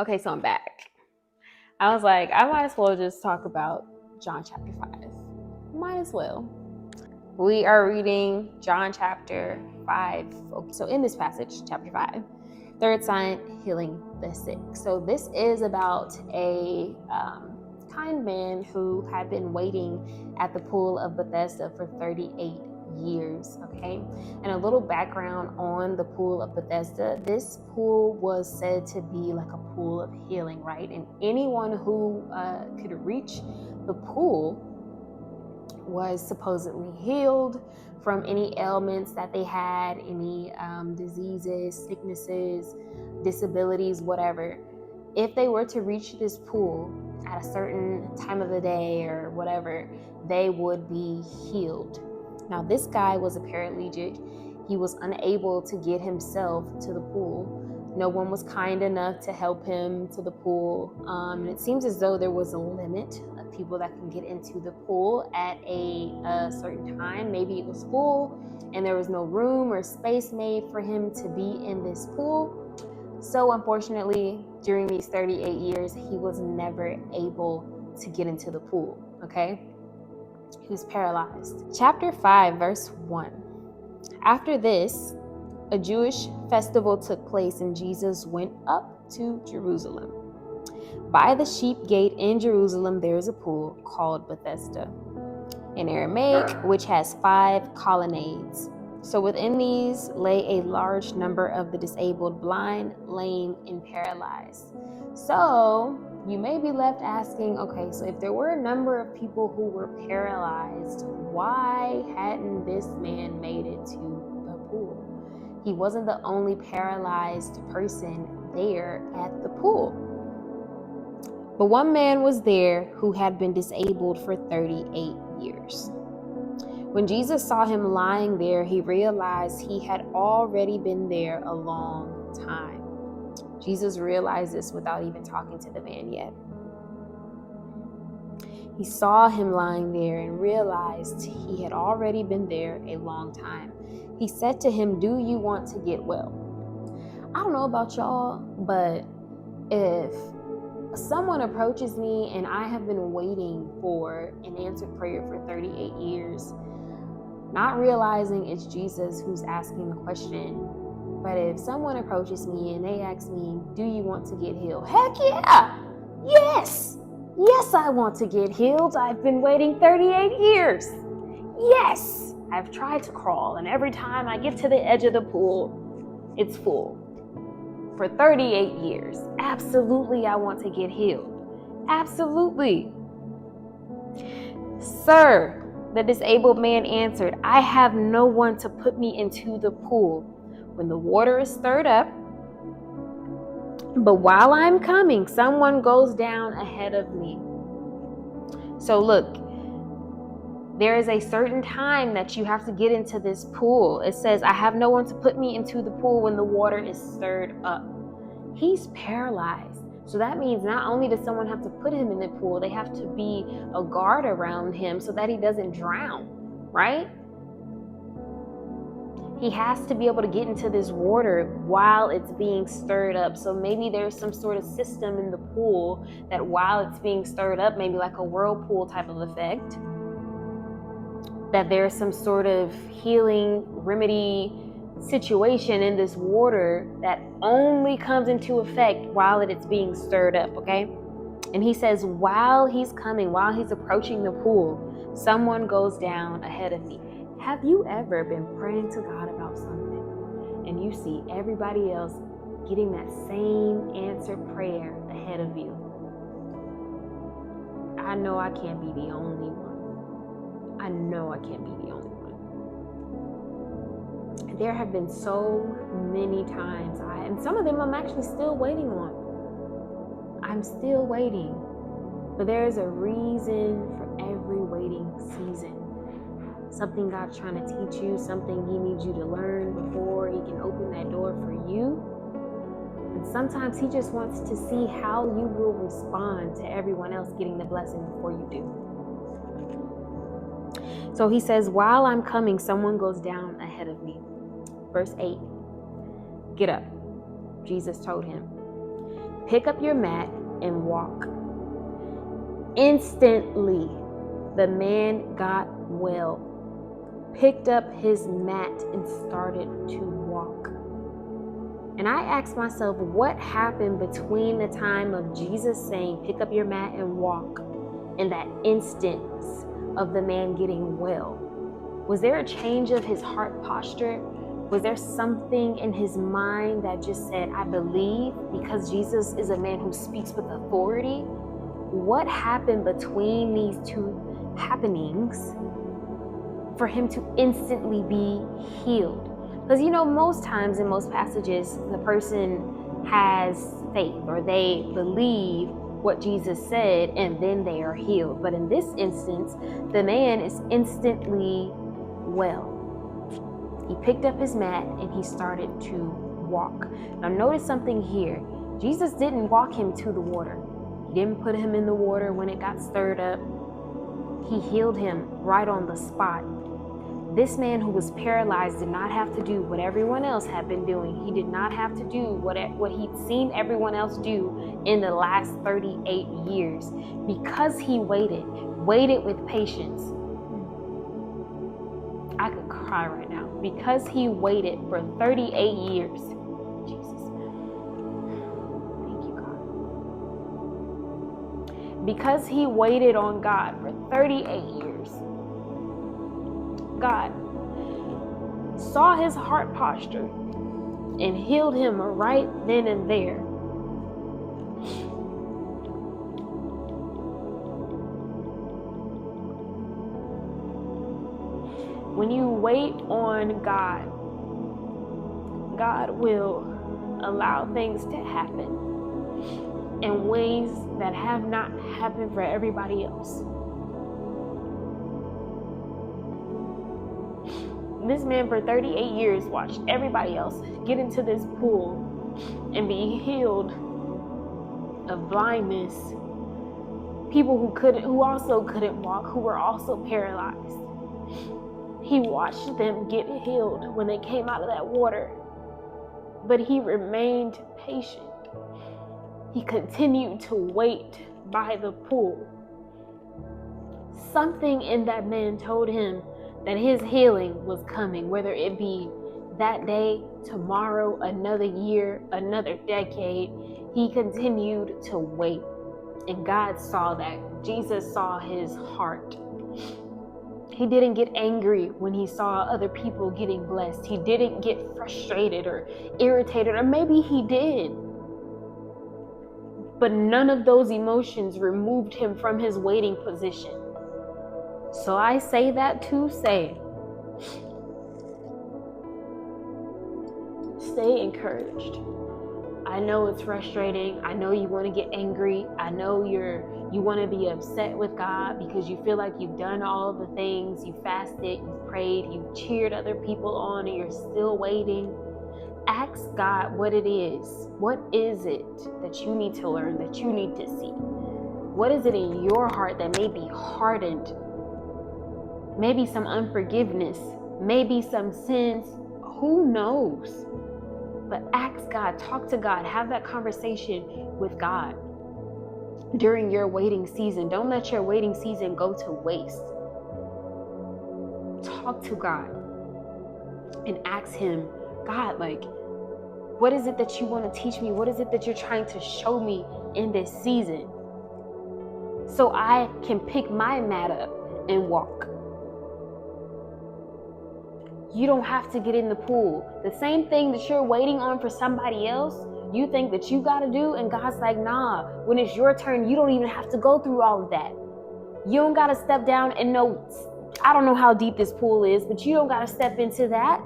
Okay, so I'm back. I was like, I might as well just talk about John chapter 5. Might as well. We are reading John chapter 5. So in this passage, chapter 5, third sign, healing the sick. So this is about a kind man who had been waiting at the pool of Bethesda for 38 years, okay? And a little background on the pool of Bethesda. This pool was said to be like a pool of healing, right? And anyone who could reach the pool was supposedly healed from any ailments that they had, any diseases, sicknesses, disabilities, whatever. If they were to reach this pool at a certain time of the day or whatever, they would be healed. Now, this guy was a paraplegic. He was unable to get himself to the pool. No one was kind enough to help him to the pool. And it seems as though there was a limit of people that can get into the pool at a certain time. Maybe it was full and there was no room or space made for him to be in this pool. So unfortunately, during these 38 years, he was never able to get into the pool, okay? He was paralyzed. Chapter 5, verse 1. After this, a Jewish festival took place and Jesus went up to Jerusalem. By the sheep gate in Jerusalem, there is a pool called Bethesda in Aramaic, which has 5 colonnades. So within these lay a large number of the disabled, blind, lame, and paralyzed. So you may be left asking, okay, so if there were a number of people who were paralyzed, why hadn't this man made it to the pool? He wasn't the only paralyzed person there at the pool. But one man was there who had been disabled for 38 years. When Jesus saw him lying there, he realized he had already been there a long time. Jesus realized this without even talking to the man yet. He saw him lying there and realized he had already been there a long time. He said to him, "Do you want to get well?" I don't know about y'all, but if someone approaches me and I have been waiting for an answered prayer for 38 years, not realizing it's Jesus who's asking the question, but if someone approaches me and they ask me, "Do you want to get healed?" Heck yeah! Yes! Yes, I want to get healed. I've been waiting 38 years. Yes! I've tried to crawl, and every time I get to the edge of the pool, it's full. For 38 years. Absolutely, I want to get healed. Absolutely. "Sir," the disabled man answered, "I have no one to put me into the pool when the water is stirred up. But while I'm coming, someone goes down ahead of me." So look, there is a certain time that you have to get into this pool. It says, "I have no one to put me into the pool when the water is stirred up." He's paralyzed. So that means not only does someone have to put him in the pool, they have to be a guard around him so that he doesn't drown, right? He has to be able to get into this water while it's being stirred up. So maybe there's some sort of system in the pool that while it's being stirred up, maybe like a whirlpool type of effect, that there's some sort of healing remedy situation in this water that only comes into effect while it's being stirred up, okay? And he says, while he's coming, while he's approaching the pool, someone goes down ahead of me. Have you ever been praying to God about something and you see everybody else getting that same answered prayer ahead of you? I know I can't be the only one. I know I can't be the only one. There have been so many times, and some of them I'm actually still waiting on. I'm still waiting. But there is a reason for every waiting season. Something God's trying to teach you, something He needs you to learn before He can open that door for you. And sometimes He just wants to see how you will respond to everyone else getting the blessing before you do. So He says, while I'm coming, someone goes down ahead of me. Verse 8, "Get up," Jesus told him. pick up your mat and walk. Instantly, the man got well, picked up his mat, and started to walk. And I asked myself, what happened between the time of Jesus saying, pick up your mat and walk, and that instance of the man getting well? Was there a change of his heart posture? Was there something in his mind that just said, I believe, because Jesus is a man who speaks with authority? What happened between these two happenings for him to instantly be healed? Because, most times in most passages, the person has faith or they believe what Jesus said and then they are healed. But in this instance, the man is instantly well. He picked up his mat and he started to walk. Now notice something here. Jesus didn't walk him to the water. He didn't put him in the water when it got stirred up. He healed him right on the spot. This man who was paralyzed did not have to do what everyone else had been doing. He did not have to do what he'd seen everyone else do in the last 38 years. Because he waited with patience. I could cry right now. Because he waited for 38 years. Jesus. Thank you, God. Because he waited on God for 38 years. God saw his heart posture and healed him right then and there. When you wait on God, God will allow things to happen in ways that have not happened for everybody else. This man for 38 years watched everybody else get into this pool and be healed of blindness. People who also couldn't walk, who were also paralyzed. He watched them get healed when they came out of that water, but he remained patient. He continued to wait by the pool. Something in that man told him that his healing was coming, whether it be that day, tomorrow, another year, another decade. He continued to wait, and God saw that. Jesus saw his heart. He didn't get angry when he saw other people getting blessed. He didn't get frustrated or irritated, or maybe he did. But none of those emotions removed him from his waiting position. So I say that to say, stay encouraged. I know it's frustrating. I know you want to get angry. I know you want to be upset with God because you feel like you've done all of the things. You fasted, you've prayed, you've cheered other people on, and you're still waiting. Ask God what it is. What is it that you need to learn, that you need to see? What is it in your heart that may be hardened? Maybe some unforgiveness, maybe some sins. Who knows? But ask God, talk to God, have that conversation with God during your waiting season. Don't let your waiting season go to waste. Talk to God and ask him, God, what is it that you want to teach me? What is it that you're trying to show me in this season? So I can pick my mat up and walk. You don't have to get in the pool. The same thing that you're waiting on for somebody else, you think that you got to do, and God's like, nah, when it's your turn, you don't even have to go through all of that. You don't got to step down and I don't know how deep this pool is, but you don't got to step into that.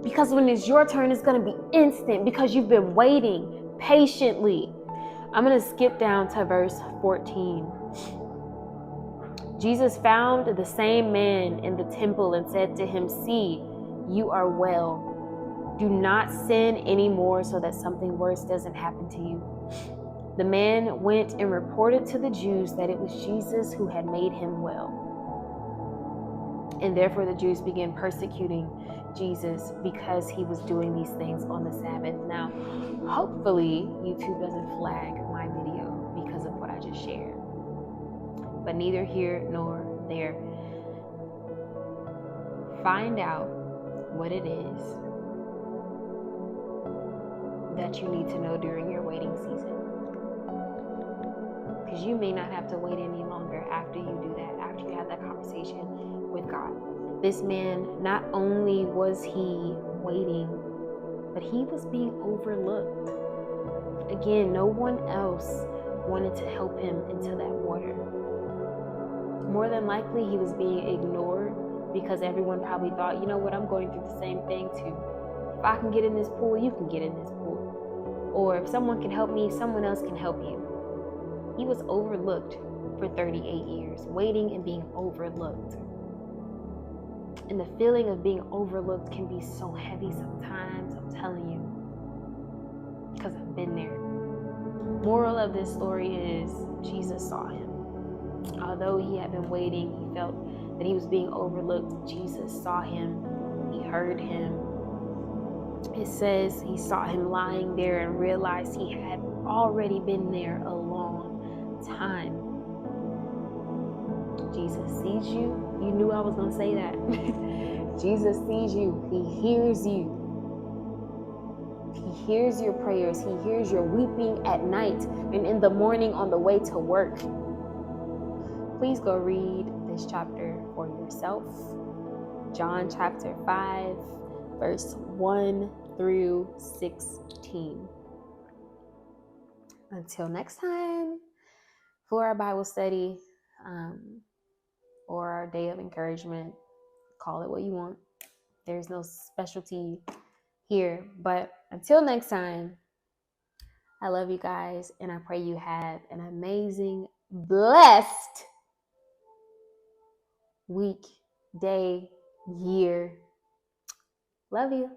Because when it's your turn, it's going to be instant because you've been waiting patiently. I'm going to skip down to verse 14. Jesus found the same man in the temple and said to him, see, you are well. Do not sin anymore so that something worse doesn't happen to you. The man went and reported to the Jews that it was Jesus who had made him well. And therefore the Jews began persecuting Jesus because he was doing these things on the Sabbath. Now, hopefully YouTube doesn't flag my video because of what I just shared. But neither here nor there. Find out what it is that you need to know during your waiting season. Because you may not have to wait any longer after you do that, after you have that conversation with God. This man, not only was he waiting, but he was being overlooked. Again, no one else wanted to help him into that water. More than likely, he was being ignored because everyone probably thought, you know what, I'm going through the same thing too. If I can get in this pool, you can get in this pool. Or if someone can help me, someone else can help you. He was overlooked for 38 years, waiting and being overlooked. And the feeling of being overlooked can be so heavy sometimes, I'm telling you, because I've been there. Moral of this story is Jesus saw him. Although he had been waiting, he felt that he was being overlooked. Jesus saw him. He heard him. It says he saw him lying there and realized he had already been there a long time. Jesus sees you. You knew I was going to say that. Jesus sees you. He hears you. He hears your prayers. He hears your weeping at night and in the morning on the way to work. Please go read this chapter for yourself. John chapter 5, verse 1 through 16. Until next time, for our Bible study or our day of encouragement, call it what you want. There's no specialty here. But until next time, I love you guys, and I pray you have an amazing, blessed week, day, year. Love you.